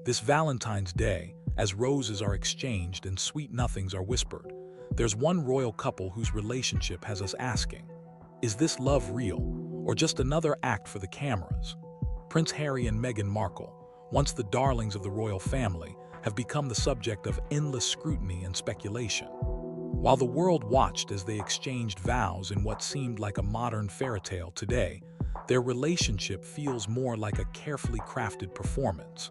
This Valentine's Day, as roses are exchanged and sweet nothings are whispered, there's one royal couple whose relationship has us asking, is this love real, or just another act for the cameras? Prince Harry and Meghan Markle, once the darlings of the royal family, have become the subject of endless scrutiny and speculation. While the world watched as they exchanged vows in what seemed like a modern fairy tale today, their relationship feels more like a carefully crafted performance.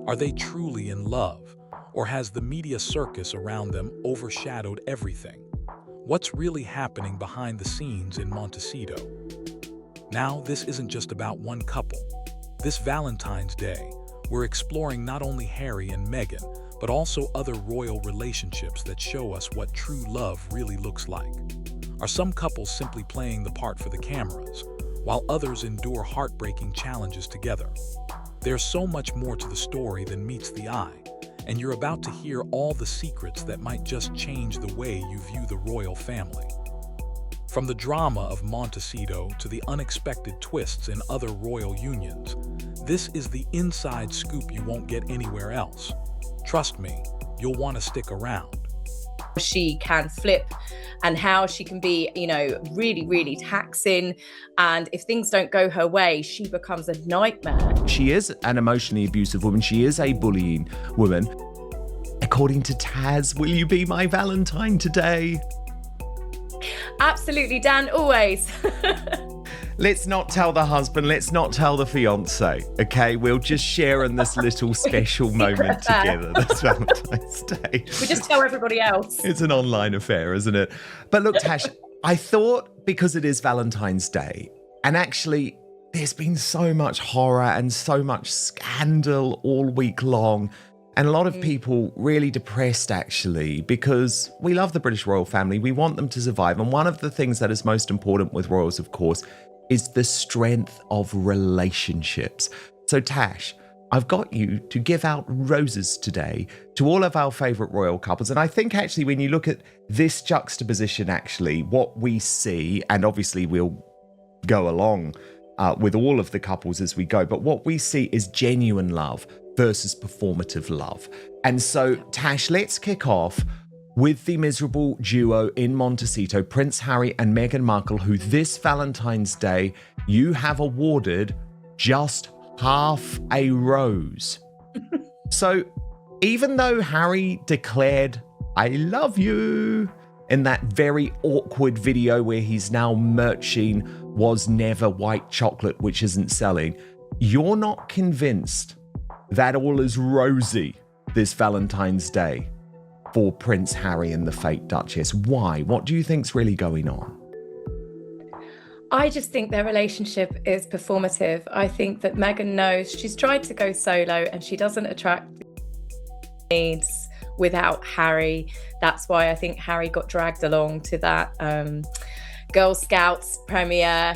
Are they truly in love, or has the media circus around them overshadowed everything? What's really happening behind the scenes in Montecito? Now, this isn't just about one couple. This Valentine's Day, we're exploring not only Harry and Meghan, but also other royal relationships that show us what true love really looks like. Are some couples simply playing the part for the cameras, while others endure heartbreaking challenges together? There's so much more to the story than meets the eye, and you're about to hear all the secrets that might just change the way you view the royal family. From the drama of Montecito to the unexpected twists in other royal unions, this is the inside scoop you won't get anywhere else. Trust me, you'll want to stick around. She can flip and how she can be, really, really taxing. And if things don't go her way, she becomes a nightmare. She is an emotionally abusive woman. She is a bullying woman. According to Taz, will you be my Valentine today? Absolutely, Dan, always. Let's not tell the husband, let's not tell the fiance, okay? We'll just share in this little special moment together this Valentine's Day. We just tell everybody else. It's an online affair, isn't it? But look, Tash, I thought because it is Valentine's Day, and actually there's been so much horror and so much scandal all week long, and a lot of people really depressed, actually, because we love the British royal family. We want them to survive. And one of the things that is most important with royals, of course, is the strength of relationships. So, Tash, I've got you to give out roses today to all of our favourite royal couples. And I think, actually, when you look at this juxtaposition, actually, what we see, and obviously we'll go along with all of the couples as we go, but what we see is genuine love versus performative love. And so, Tash, let's kick off with the miserable duo in Montecito, Prince Harry and Meghan Markle, who this Valentine's Day you have awarded just half a rose. So even though Harry declared, "I love you," in that very awkward video where he's now merching "was never white chocolate," which isn't selling, you're not convinced that all is rosy this Valentine's Day for Prince Harry and the fake Duchess. Why? What do you think's really going on? I just think their relationship is performative. I think that Meghan knows she's tried to go solo and she doesn't attract needs without Harry. That's why I think Harry got dragged along to that Girl Scouts premiere.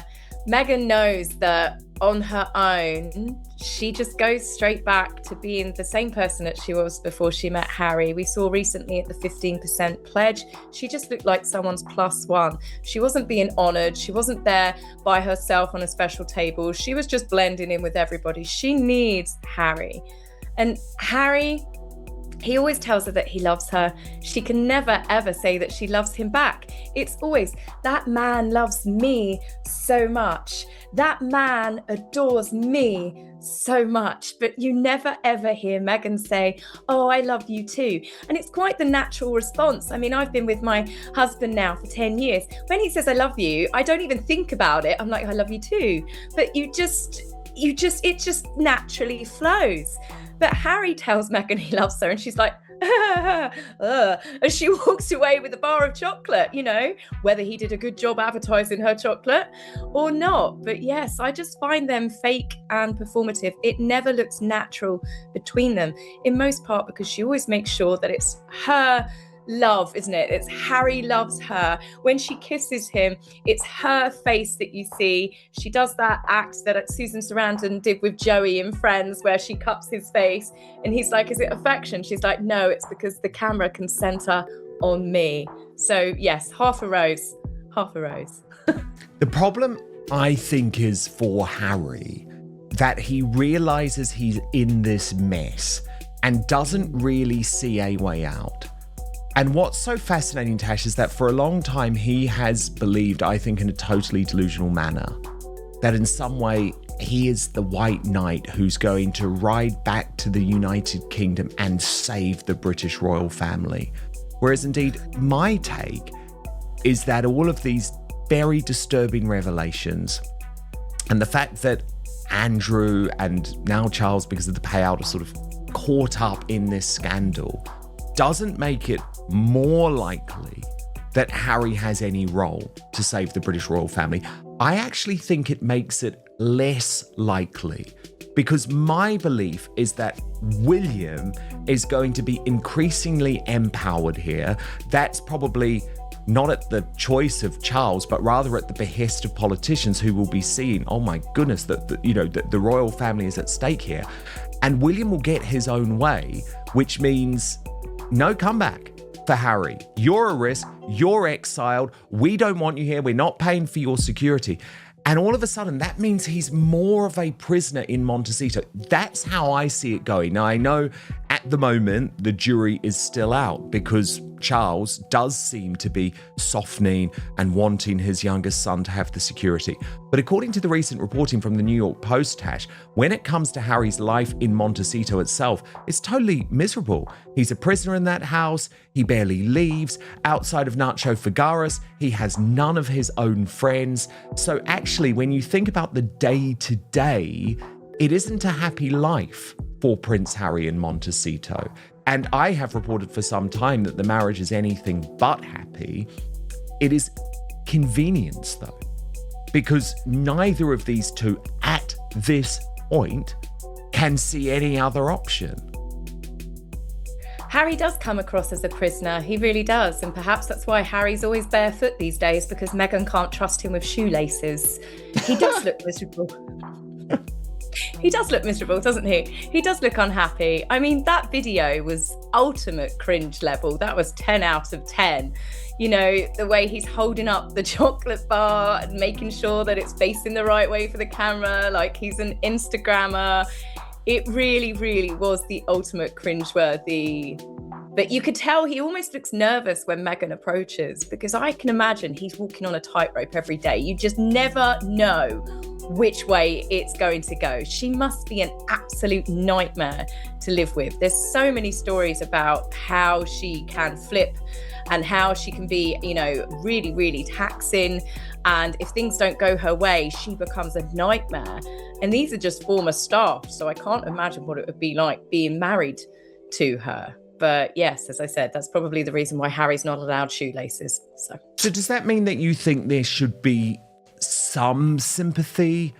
Meghan knows that on her own, she just goes straight back to being the same person that she was before she met Harry. We saw recently at the 15% pledge, she just looked like someone's plus one. She wasn't being honoured. She wasn't there by herself on a special table. She was just blending in with everybody. She needs Harry. And Harry, he always tells her that he loves her. She can never, ever say that she loves him back. It's always, that man loves me so much. That man adores me so much. But you never, ever hear Meghan say, "Oh, I love you too." And it's quite the natural response. I mean, I've been with my husband now for 10 years. When he says, "I love you," I don't even think about it. I'm like, "I love you too." But it just naturally flows. But Harry tells Meghan he loves her and she's like, as she walks away with a bar of chocolate, whether he did a good job advertising her chocolate or not. But yes, I just find them fake and performative. It never looks natural between them, in most part because she always makes sure that it's her love, isn't it? It's Harry loves her. When she kisses him, it's her face that you see. She does that act that Susan Sarandon did with Joey in Friends where she cups his face and he's like, "Is it affection?" She's like, "No, it's because the camera can center on me." So yes, half a rose. The problem, I think, is for Harry that he realizes he's in this mess and doesn't really see a way out. And what's so fascinating, Tash, is that for a long time he has believed, I think in a totally delusional manner, that in some way he is the white knight who's going to ride back to the United Kingdom and save the British royal family. Whereas indeed, my take is that all of these very disturbing revelations and the fact that Andrew and now Charles, because of the payout, are sort of caught up in this scandal, doesn't make it more likely that Harry has any role to save the British royal family. I actually think it makes it less likely, because my belief is that William is going to be increasingly empowered here. That's probably not at the choice of Charles, but rather at the behest of politicians who will be seeing, oh my goodness, that the royal family is at stake here. And William will get his own way, which means no comeback for Harry. You're a risk, you're exiled, we don't want you here, we're not paying for your security. And all of a sudden, that means he's more of a prisoner in Montecito. That's how I see it going. Now, I know at the moment, the jury is still out because Charles does seem to be softening and wanting his youngest son to have the security. But according to the recent reporting from the New York Post, Tash, when it comes to Harry's life in Montecito itself, it's totally miserable. He's a prisoner in that house. He barely leaves. Outside of Nacho Figueras, he has none of his own friends. So actually, when you think about the day-to-day, it isn't a happy life for Prince Harry in Montecito. And I have reported for some time that the marriage is anything but happy. It is convenience, though, because neither of these two at this point can see any other option. Harry does come across as a prisoner, he really does, and perhaps that's why Harry's always barefoot these days, because Meghan can't trust him with shoelaces. He does look miserable. He does look miserable, doesn't he? He does look unhappy. I mean, that video was ultimate cringe level. That was 10 out of 10. You know, the way he's holding up the chocolate bar and making sure that it's facing the right way for the camera, like he's an Instagrammer. It really, really was the ultimate cringeworthy. But you could tell he almost looks nervous when Meghan approaches, because I can imagine he's walking on a tightrope every day. You just never know which way it's going to go. She must be an absolute nightmare to live with. There's so many stories about how she can flip and how she can be, you know, really, really taxing. And if things don't go her way, she becomes a nightmare. And these are just former staff, so I can't imagine what it would be like being married to her. But yes, as I said, that's probably the reason why Harry's not allowed shoelaces. So does that mean that you think there should be some sympathy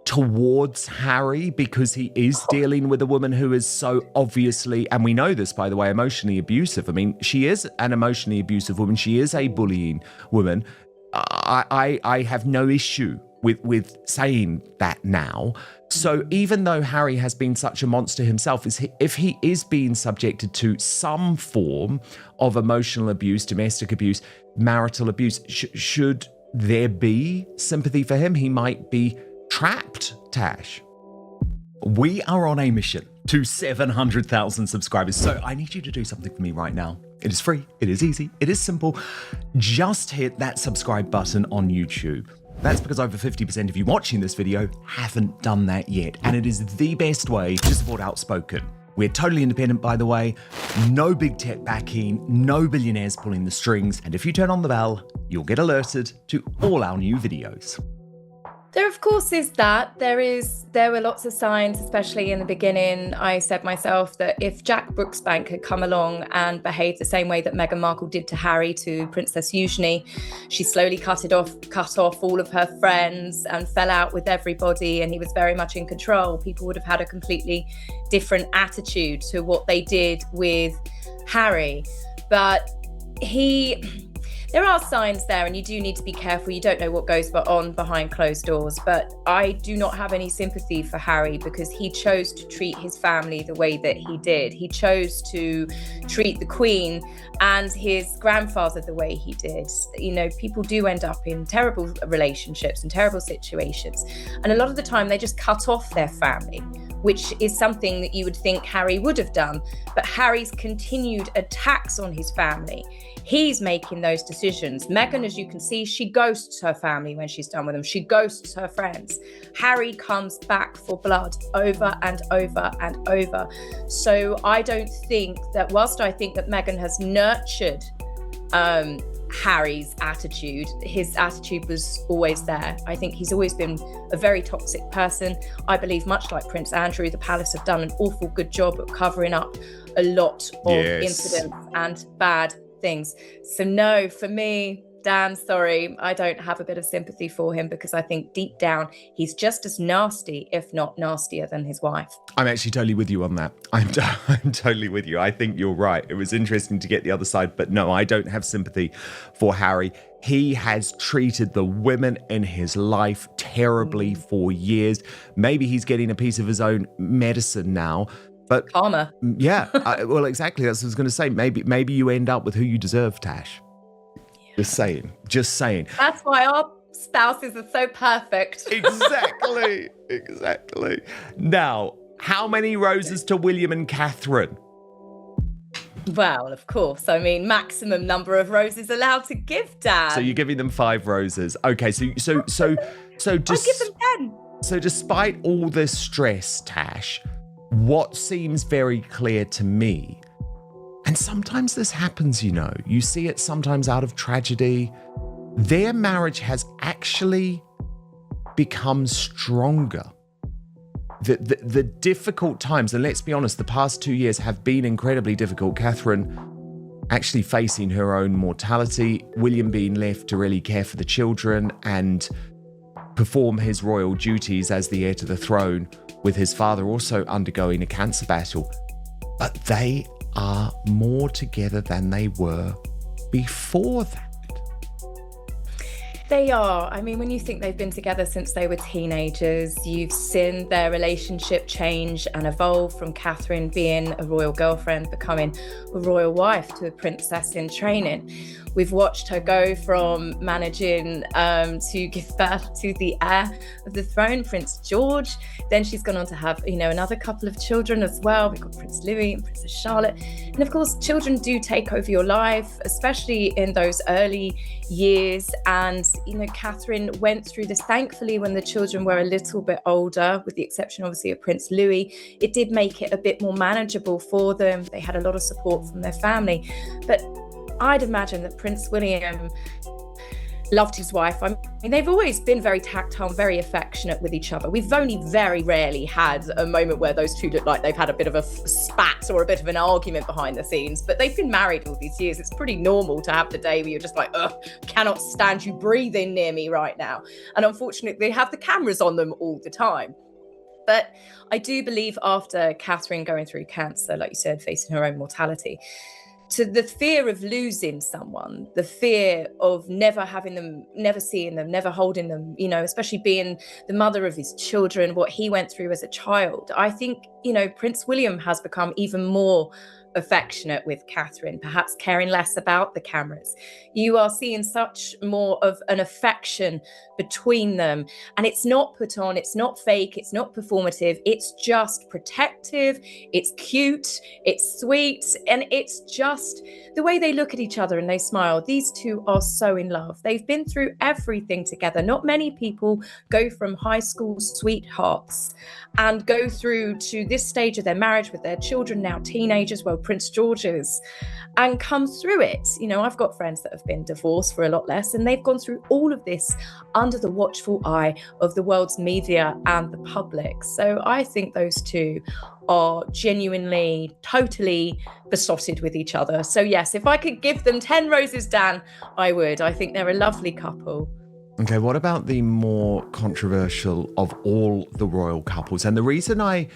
towards Harry because he is dealing with a woman who is so obviously, and we know this, by the way, emotionally abusive? I mean, she is an emotionally abusive woman. She is a bullying woman. I have no issue with saying that now. So even though Harry has been such a monster himself, if he is being subjected to some form of emotional abuse, domestic abuse, marital abuse, should there be sympathy for him? He might be trapped, Tash. We are on a mission to 700,000 subscribers, so I need you to do something for me right now. It is free, it is easy, it is simple. Just hit that subscribe button on YouTube. That's because over 50% of you watching this video haven't done that yet, and it is the best way to support Outspoken. We're totally independent, by the way, no big tech backing, no billionaires pulling the strings, and if you turn on the bell, you'll get alerted to all our new videos. There, of course, is that. There were lots of signs, especially in the beginning. I said myself that if Jack Brooksbank had come along and behaved the same way that Meghan Markle did to Harry, to Princess Eugenie, she slowly cut off all of her friends and fell out with everybody, and he was very much in control, people would have had a completely different attitude to what they did with Harry. But there are signs there, and you do need to be careful. You don't know what goes on behind closed doors. But I do not have any sympathy for Harry, because he chose to treat his family the way that he did. He chose to treat the Queen and his grandfather the way he did. You know, people do end up in terrible relationships and terrible situations. And a lot of the time they just cut off their family, which is something that you would think Harry would have done. But Harry's continued attacks on his family, he's making those decisions. Meghan, as you can see, she ghosts her family when she's done with them. She ghosts her friends. Harry comes back for blood over and over and over. So I don't think that, whilst I think that Meghan has nurtured Harry's attitude, his attitude was always there. I think he's always been a very toxic person. I believe, much like Prince Andrew, the palace have done an awful good job at covering up a lot of incidents and bad things. So no, for me, Dan, sorry, I don't have a bit of sympathy for him, because I think deep down he's just as nasty, if not nastier, than his wife. I'm actually totally with you on that. I'm totally with you. I think you're right. It was interesting to get the other side, but no, I don't have sympathy for Harry. He has treated the women in his life terribly for years. Maybe he's getting a piece of his own medicine now. But karma. Yeah, well, exactly. That's what I was going to say. Maybe you end up with who you deserve, Tash. Yeah. Just saying. That's why our spouses are so perfect. Exactly. Now, how many roses to William and Catherine? Well, of course. I mean, maximum number of roses allowed to give, Dan. So you're giving them 5 roses. Okay, so just I'll give them 10. So despite all this stress, Tash, what seems very clear to me, and sometimes this happens, you know, you see it sometimes out of tragedy, their marriage has actually become stronger. The difficult times, and let's be honest, the past 2 years have been incredibly difficult. Catherine actually facing her own mortality, William being left to really care for the children and perform his royal duties as the heir to the throne, with his father also undergoing a cancer battle. But they are more together than they were before that. They are. I mean, when you think they've been together since they were teenagers, you've seen their relationship change and evolve from Catherine being a royal girlfriend, becoming a royal wife, to a princess in training. We've watched her go from managing to give birth to the heir of the throne, Prince George. Then she's gone on to have, you know, another couple of children as well. We've got Prince Louis and Princess Charlotte. And of course, children do take over your life, especially in those early years. And, you know, Catherine went through this, thankfully, when the children were a little bit older, with the exception, obviously, of Prince Louis. It did make it a bit more manageable for them. They had a lot of support from their family. But I'd imagine that Prince William loved his wife. I mean, they've always been very tactile, very affectionate with each other. We've only very rarely had a moment where those two look like they've had a bit of a spat or a bit of an argument behind the scenes, but they've been married all these years. It's pretty normal to have the day where you're just like, ugh, cannot stand you breathing near me right now. And unfortunately, they have the cameras on them all the time. But I do believe, after Catherine going through cancer, like you said, facing her own mortality, to the fear of losing someone, the fear of never having them, never seeing them, never holding them, you know, especially being the mother of his children, what he went through as a child. I think, you know, Prince William has become even more affectionate with Catherine, perhaps caring less about the cameras. You are seeing such more of an affection between them, and it's not put on, it's not fake, it's not performative, it's just protective, it's cute, it's sweet, and it's just the way they look at each other and they smile. These two are so in love. They've been through everything together. Not many people go from high school sweethearts and go through to this stage of their marriage with their children, now teenagers, well, Prince George's, and come through it. You know, I've got friends that have been divorced for a lot less, and they've gone through all of this under the watchful eye of the world's media and the public. So I think those two are genuinely, totally besotted with each other. So yes, if I could give them 10 roses, Dan, I would. I think they're a lovely couple. Okay, what about the more controversial of all the royal couples? And the reason I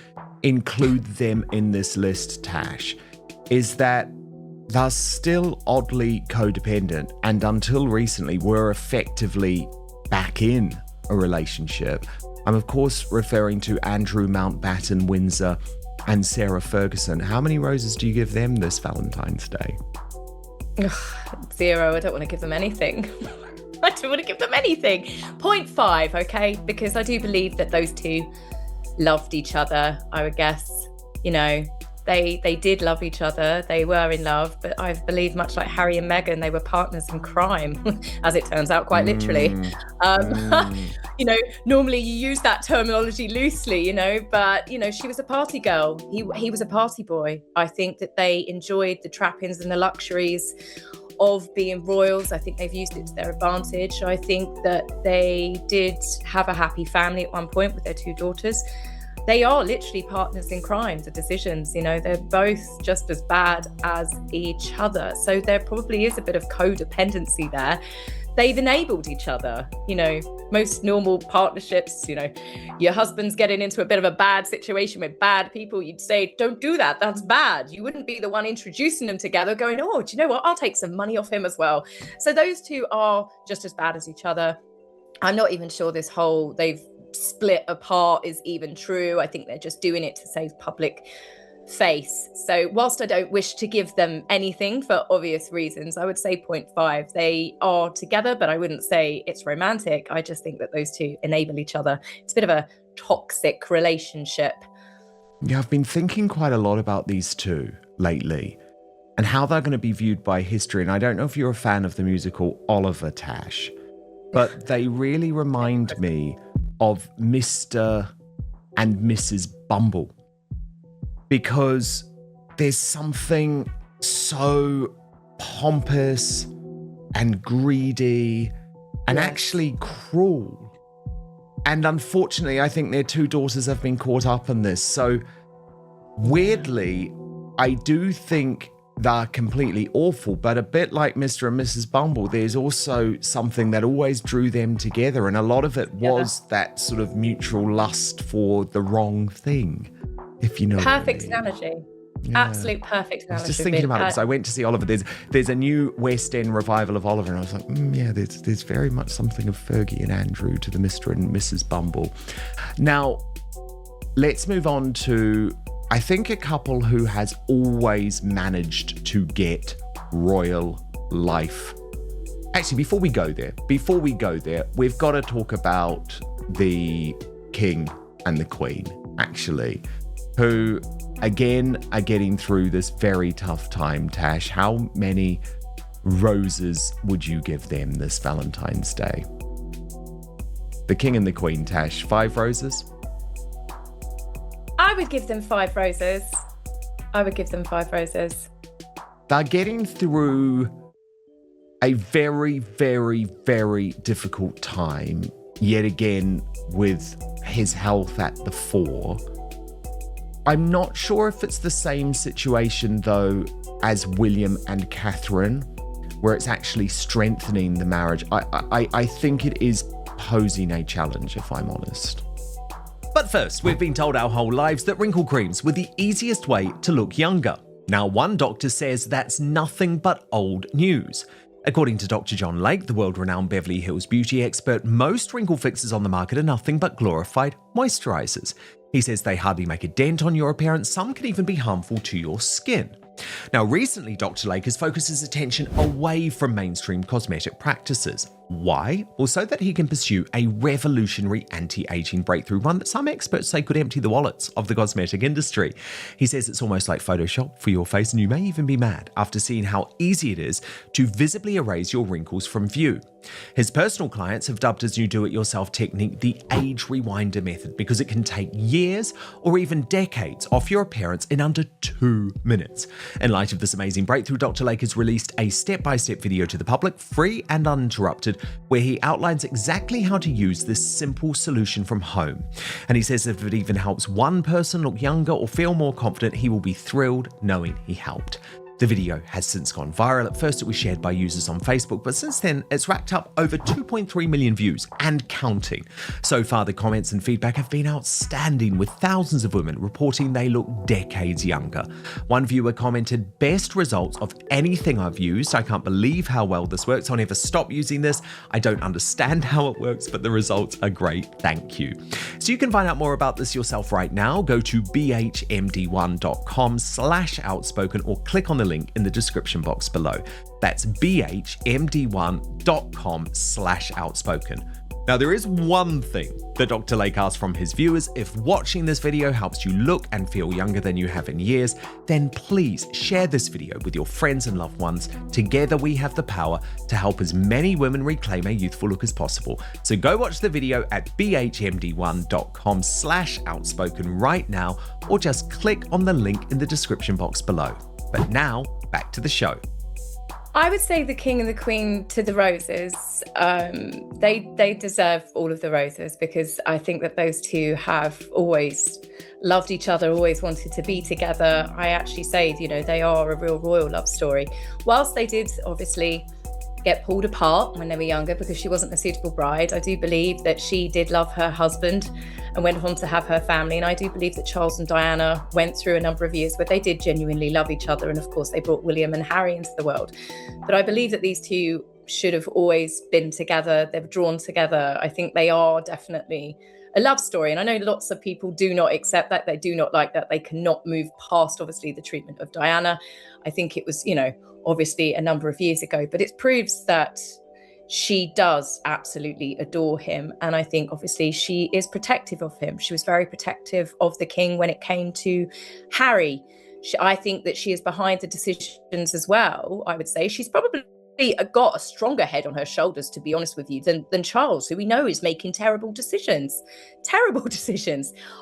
include them in this list, Tash, is that they're still oddly codependent, and until recently were effectively back in a relationship. I'm of course referring to Andrew Mountbatten Windsor and Sarah Ferguson. How many roses do you give them this Valentine's Day? Ugh, 0. I don't want to give them anything. I don't want to give them anything. 0.5, okay? Because I do believe that those two loved each other, I would guess. You know, they did love each other. They were in love, but I believe much like Harry and Meghan, they were partners in crime, as it turns out, quite literally. You know, normally you use that terminology loosely, you know, but, you know, she was a party girl. He was a party boy. I think that they enjoyed the trappings and the luxuries of being royals. I think they've used it to their advantage. I think that they did have a happy family at one point with their 2 daughters. They are literally partners in crime, the decisions, you know, they're both just as bad as each other. So there probably is a bit of codependency there. They've enabled each other, you know, most normal partnerships, you know, your husband's getting into a bit of a bad situation with bad people. You'd say, don't do that. That's bad. You wouldn't be the one introducing them together going, oh, do you know what? I'll take some money off him as well. So those two are just as bad as each other. I'm not even sure this whole they've split apart is even true. I think they're just doing it to save public face. So whilst I don't wish to give them anything for obvious reasons, I would say 0.5. They are together, but I wouldn't say it's romantic. I just think that those two enable each other. It's a bit of a toxic relationship. Yeah, I've been thinking quite a lot about these two lately and how they're going to be viewed by history. And I don't know if you're a fan of the musical Oliver, Tash, but they really remind me of Mr. and Mrs. Bumble, because there's something so pompous and greedy and actually cruel. And unfortunately, I think their 2 daughters have been caught up in this. So weirdly, I do think they're completely awful, but a bit like Mr. and Mrs. Bumble, there's also something that always drew them together. And a lot of it was that sort of mutual lust for the wrong thing, if you know Perfect what I mean. analogy. Yeah. Absolute perfect analogy. I was just thinking about it because I went to see Oliver. There's a new West End revival of Oliver, and I was like, yeah, there's very much something of Fergie and Andrew to the Mr. and Mrs. Bumble. Now, let's move on to, I think, a couple who has always managed to get royal life. Actually, before we go there, we've got to talk about the King and the Queen, actually, who, again, are getting through this very tough time. Tash, how many roses would you give them this Valentine's Day? The King and the Queen, Tash, 5 roses? I would give them 5 roses. They're getting through a very, very, very difficult time, yet again, with his health at the fore. I'm not sure if it's the same situation, though, as William and Catherine, where it's actually strengthening the marriage. I think it is posing a challenge, if I'm honest. But first, we've been told our whole lives that wrinkle creams were the easiest way to look younger. Now, one doctor says that's nothing but old news. According to Dr. John Lake, the world-renowned Beverly Hills beauty expert, most wrinkle fixes on the market are nothing but glorified moisturizers. He says they hardly make a dent on your appearance, some can even be harmful to your skin. Now, recently, Dr. Lake has focused his attention away from mainstream cosmetic practices. Why? Well, so that he can pursue a revolutionary anti-aging breakthrough, one that some experts say could empty the wallets of the cosmetic industry. He says it's almost like Photoshop for your face, and you may even be mad after seeing how easy it is to visibly erase your wrinkles from view. His personal clients have dubbed his new do-it-yourself technique the age rewinder method because it can take years or even decades off your appearance in under 2 minutes. In light of this amazing breakthrough, Dr. Lake has released a step-by-step video to the public, free and uninterrupted, where he outlines exactly how to use this simple solution from home. And he says if it even helps one person look younger or feel more confident, he will be thrilled knowing he helped. The video has since gone viral. At first it was shared by users on Facebook, but since then it's racked up over 2.3 million views and counting. So far the comments and feedback have been outstanding, with thousands of women reporting they look decades younger. One viewer commented, "Best results of anything I've used. I can't believe how well this works. I'll never stop using this. I don't understand how it works, but the results are great. Thank you." So you can find out more about this yourself right now. Go to bhmd1.com/outspoken or click on the link in the description box below. That's bhmd1.com/outspoken. Now, there is one thing that Dr. Lake asked from his viewers. If watching this video helps you look and feel younger than you have in years, then please share this video with your friends and loved ones. Together we have the power to help as many women reclaim a youthful look as possible. So go watch the video at bhmd1.com/outspoken right now, or just click on the link in the description box below. But now, back to the show. I would say the king and the queen to the roses. They deserve all of the roses, because I think that those two have always loved each other, always wanted to be together. I actually say, they are a real royal love story. Whilst they did obviously get pulled apart when they were younger because she wasn't a suitable bride, I do believe that she did love her husband and went on to have her family. And I do believe that Charles and Diana went through a number of years where they did genuinely love each other. And of course, they brought William and Harry into the world. But I believe that these two should have always been together. They've drawn together. I think they are definitely a love story. And I know lots of people do not accept that. They do not like that. They cannot move past, obviously, the treatment of Diana. I think it was, obviously a number of years ago, but it proves that she does absolutely adore him. And I think obviously she is protective of him. She was very protective of the king when it came to Harry. I think that she is behind the decisions as well. I would say she's probably got a stronger head on her shoulders, to be honest with you, than Charles, who we know is making terrible decisions.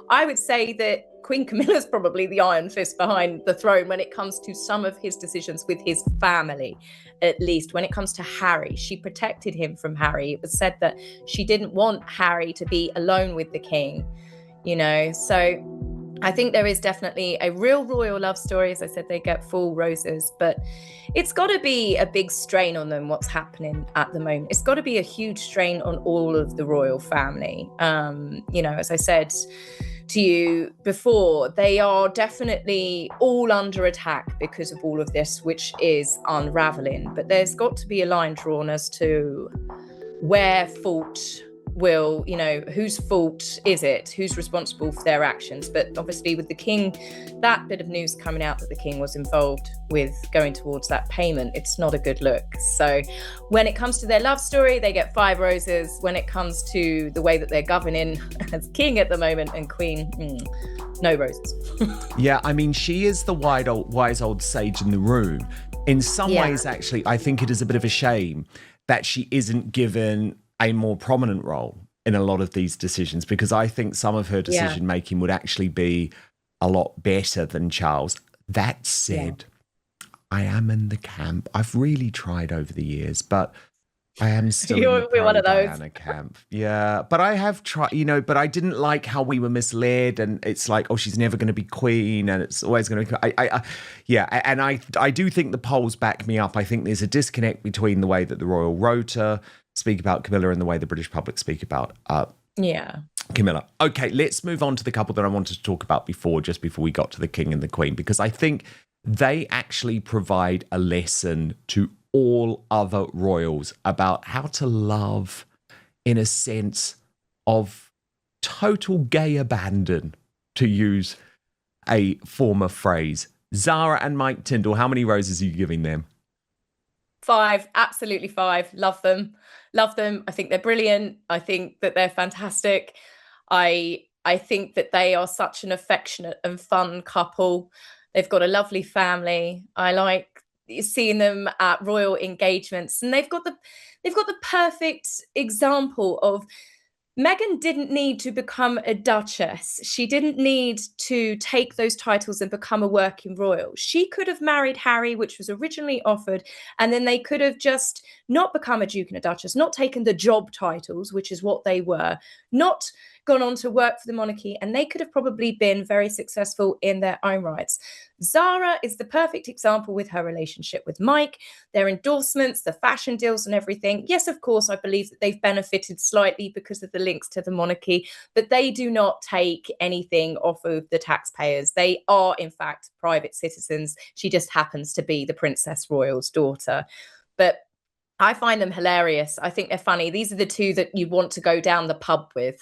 I would say that Queen Camilla's probably the iron fist behind the throne when it comes to some of his decisions with his family. At least when it comes to Harry, she protected him from Harry. It was said that she didn't want Harry to be alone with the king, so I think there is definitely a real royal love story. As I said, they get full roses, but it's got to be a big strain on them, what's happening at the moment. It's got to be a huge strain on all of the royal family. As I said to you before, they are definitely all under attack because of all of this, which is unraveling. But there's got to be a line drawn as to where fault will, whose fault is it? Who's responsible for their actions? But obviously with the king, that bit of news coming out that the king was involved with going towards that payment, it's not a good look. So when it comes to their love story, they get 5 roses. When it comes to the way that they're governing as king at the moment and queen, no roses. Yeah, I mean, she is the wise old sage in the room. In some ways, actually, I think it is a bit of a shame that she isn't given a more prominent role in a lot of these decisions, because I think some of her decision making would actually be a lot better than Charles. That said, I am in the camp. I've really tried over the years, but I am still in the pro Diana camp. Yeah, but I have tried, but I didn't like how we were misled, and it's like, oh, she's never going to be queen, and it's always going to be. I do think the polls back me up. I think there's a disconnect between the way that the Royal Rota speak about Camilla and the way the British public speak about Camilla. Okay, let's move on to the couple that I wanted to talk about just before we got to the king and the queen, because I think they actually provide a lesson to all other royals about how to love in a sense of total gay abandon, to use a former phrase. Zara and Mike Tyndall, how many roses are you giving them? 5, absolutely 5. Love them. I think they're brilliant. I think that they're fantastic. I think that they are such an affectionate and fun couple. They've got a lovely family. I like seeing them at royal engagements, and they've got the perfect example of Meghan didn't need to become a duchess. She didn't need to take those titles and become a working royal. She could have married Harry, which was originally offered, and then they could have just not become a duke and a duchess, not taken the job titles, which is what they were, not gone on to work for the monarchy, and they could have probably been very successful in their own rights. Zara is the perfect example with her relationship with Mike, their endorsements, the fashion deals and everything. Yes, of course, I believe that they've benefited slightly because of the links to the monarchy, but they do not take anything off of the taxpayers. They are, in fact, private citizens. She just happens to be the Princess Royal's daughter. But I find them hilarious. I think they're funny. These are the two that you want to go down the pub with.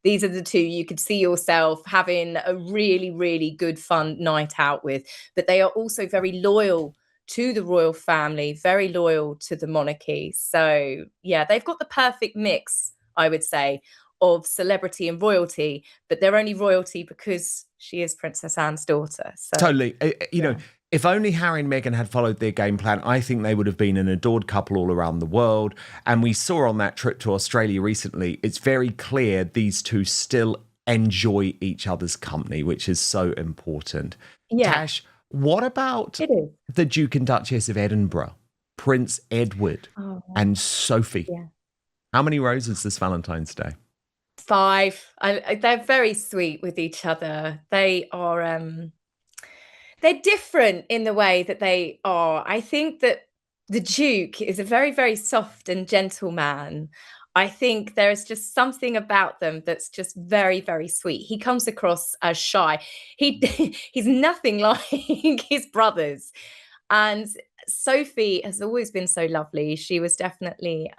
These are the two you could see yourself having a really, really good fun night out with. But they are also very loyal to the royal family, very loyal to the monarchy. So, yeah, they've got the perfect mix, I would say, of celebrity and royalty, but they're only royalty because she is Princess Anne's daughter. So, Totally. You know, if only Harry and Meghan had followed their game plan, I think they would have been an adored couple all around the world. And we saw on that trip to Australia recently, it's very clear these two still enjoy each other's company, which is so important. yeah, Tash, what about it is. the Duke and Duchess of Edinburgh, Prince Edward Oh, and Sophie? yeah. How many roses this Valentine's Day? 5. They're very sweet with each other. They are they're different in the way that they are. I think that the Duke is a very, very soft and gentle man. I think there is just something about them that's just very, very sweet. He comes across as shy. He he's nothing like his brothers. And Sophie has always been so lovely. She was definitely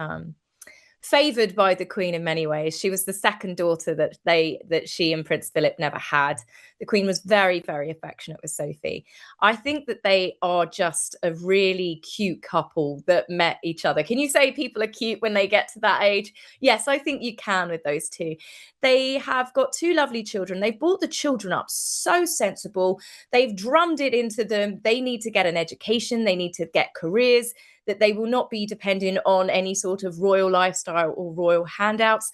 favored by the Queen in many ways. She was the second daughter that she and Prince Philip never had. The Queen was very, very affectionate with Sophie. I think that they are just a really cute couple that met each other. Can you say people are cute when they get to that age? Yes, I think you can with those two. They have got 2 lovely children. They've brought the children up so sensible. They've drummed it into them. They need to get an education. They need to get careers, that they will not be dependent on any sort of royal lifestyle or royal handouts.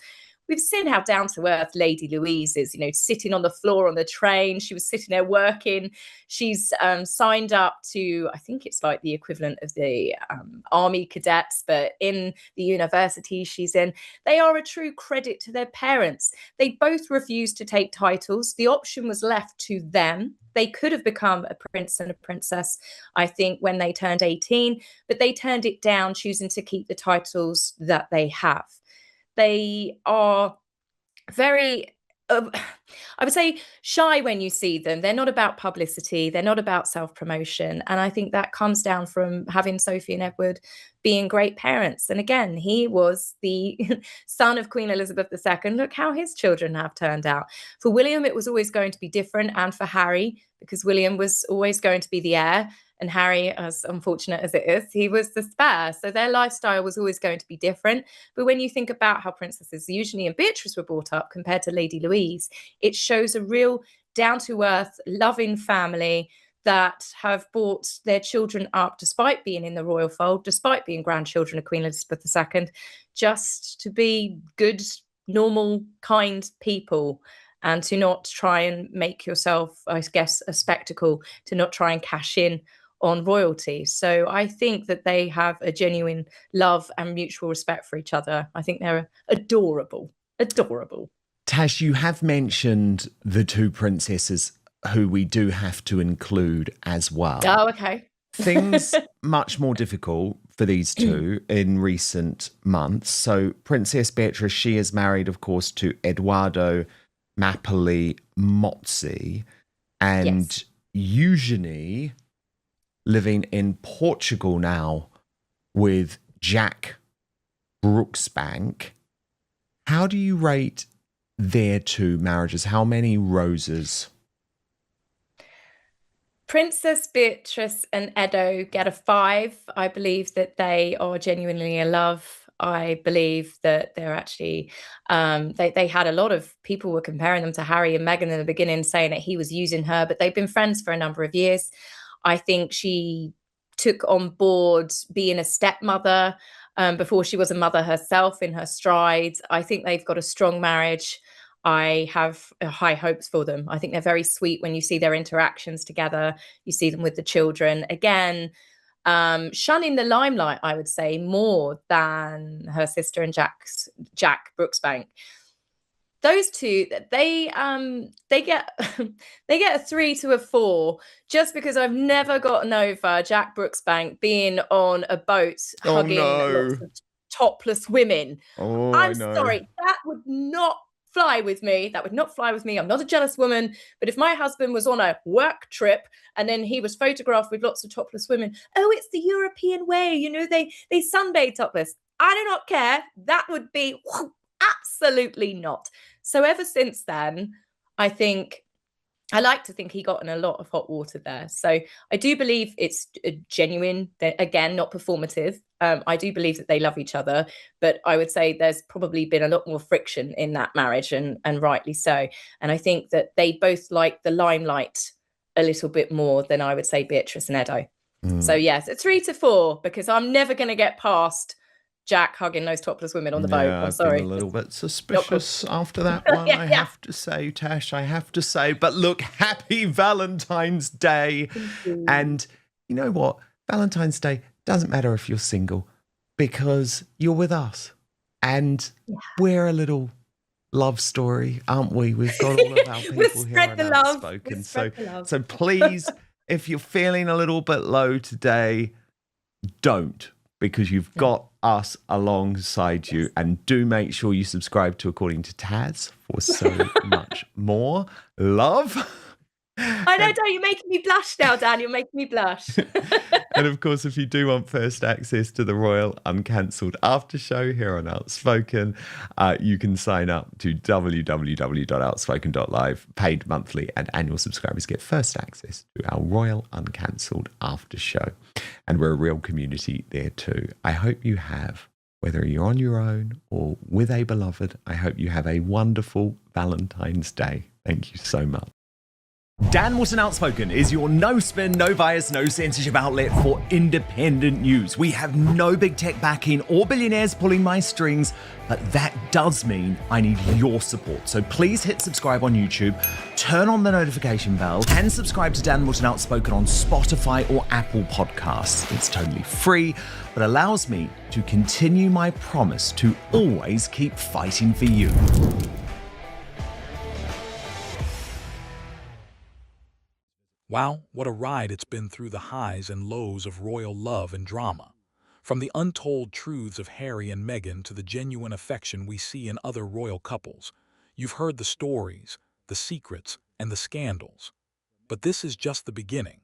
We've seen how down to earth Lady Louise is, sitting on the floor on the train. She was sitting there working. She's signed up to, I think it's like the equivalent of the army cadets, but in the university she's in. They are a true credit to their parents. They both refused to take titles. The option was left to them. They could have become a prince and a princess, I think, when they turned 18, but they turned it down, choosing to keep the titles that they have. They are very, I would say, shy when you see them. They're not about publicity. They're not about self-promotion. And I think that comes down from having Sophie and Edward being great parents. And again, he was the son of Queen Elizabeth II. Look how his children have turned out. For William, it was always going to be different. And for Harry, because William was always going to be the heir, and Harry, as unfortunate as it is, he was the spare. So their lifestyle was always going to be different. But when you think about how Princesses Eugenie and Beatrice were brought up compared to Lady Louise, it shows a real down-to-earth, loving family that have brought their children up, despite being in the royal fold, despite being grandchildren of Queen Elizabeth II, just to be good, normal, kind people, and to not try and make yourself, I guess, a spectacle, to not try and cash in on royalty. So I think that they have a genuine love and mutual respect for each other. I think they're adorable. Adorable. Tash, you have mentioned the 2 princesses who we do have to include as well. Oh, okay. Things much more difficult for these 2 in recent months. So Princess Beatrice, she is married, of course, to Edoardo Mapoli Mozzi, and Eugenie living in Portugal now with Jack Brooksbank. How do you rate their 2 marriages? How many roses? Princess Beatrice and Edo get a 5. I believe that they are genuinely in love. I believe that they're actually, they had a lot of people were comparing them to Harry and Meghan in the beginning, saying that he was using her, but they've been friends for a number of years. I think she took on board being a stepmother before she was a mother herself in her stride. I think they've got a strong marriage. I have high hopes for them. I think they're very sweet when you see their interactions together. You see them with the children. Again, shunning the limelight, I would say, more than her sister and Jack Brooksbank. those two, they get they get a 3 to a 4 just because I've never gotten over Jack Brooksbank being on a boat hugging lots of topless women. I I'm know. sorry, that would not fly with me. That would not fly with me. I'm not a jealous woman. But if my husband was on a work trip and then he was photographed with lots of topless women, oh, it's the European way. You know, they sunbathe topless. I do not care. That would be absolutely not. So ever since then, I like to think he got in a lot of hot water there. So I do believe it's genuine, again, not performative. I do believe that they love each other, but I would say there's probably been a lot more friction in that marriage, and rightly so. And I think that they both like the limelight a little bit more than I would say Beatrice and Edo. So yes, a 3 to 4, because I'm never going to get past Jack hugging those topless women on the boat. I'm sorry. Been a little bit suspicious after that one, I have to say, Tash, I have to say. But look, happy Valentine's Day. And you know what? Valentine's Day doesn't matter if you're single, because you're with us. And we're a little love story, aren't we? We've got all of our people here on Outspoken. So please, if you're feeling a little bit low today, don't, because you've got us alongside you. And do make sure you subscribe to According to Taz for so much more love. I know, you're making me blush now, Dan. You're making me blush. And of course, if you do want first access to the Royal Uncancelled After Show here on Outspoken, you can sign up to www.outspoken.live. Paid monthly and annual subscribers get first access to our Royal Uncancelled After Show. And we're a real community there too. I hope you have, whether you're on your own or with a beloved, I hope you have a wonderful Valentine's Day. Thank you so much. Dan Wilson Outspoken is your no spin, no bias, no censorship outlet for independent news. We have no big tech backing or billionaires pulling my strings, but that does mean I need your support. So please hit subscribe on YouTube, turn on the notification bell, and subscribe to Dan Wilson Outspoken on Spotify or Apple Podcasts. It's totally free, but allows me to continue my promise to always keep fighting for you. Wow, what a ride it's been through the highs and lows of royal love and drama. From the untold truths of Harry and Meghan to the genuine affection we see in other royal couples. You've heard the stories, the secrets, and the scandals. But this is just the beginning.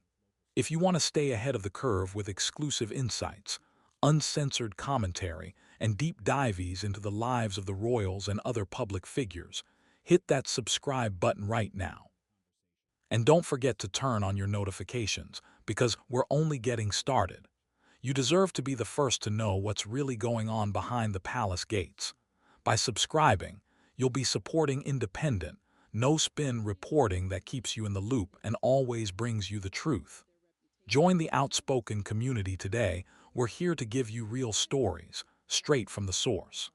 If you want to stay ahead of the curve with exclusive insights, uncensored commentary, and deep dives into the lives of the royals and other public figures, hit that subscribe button right now. And don't forget to turn on your notifications, because we're only getting started. You deserve to be the first to know what's really going on behind the palace gates. By subscribing, you'll be supporting independent, no-spin reporting that keeps you in the loop and always brings you the truth. Join the Outspoken community today. We're here to give you real stories, straight from the source.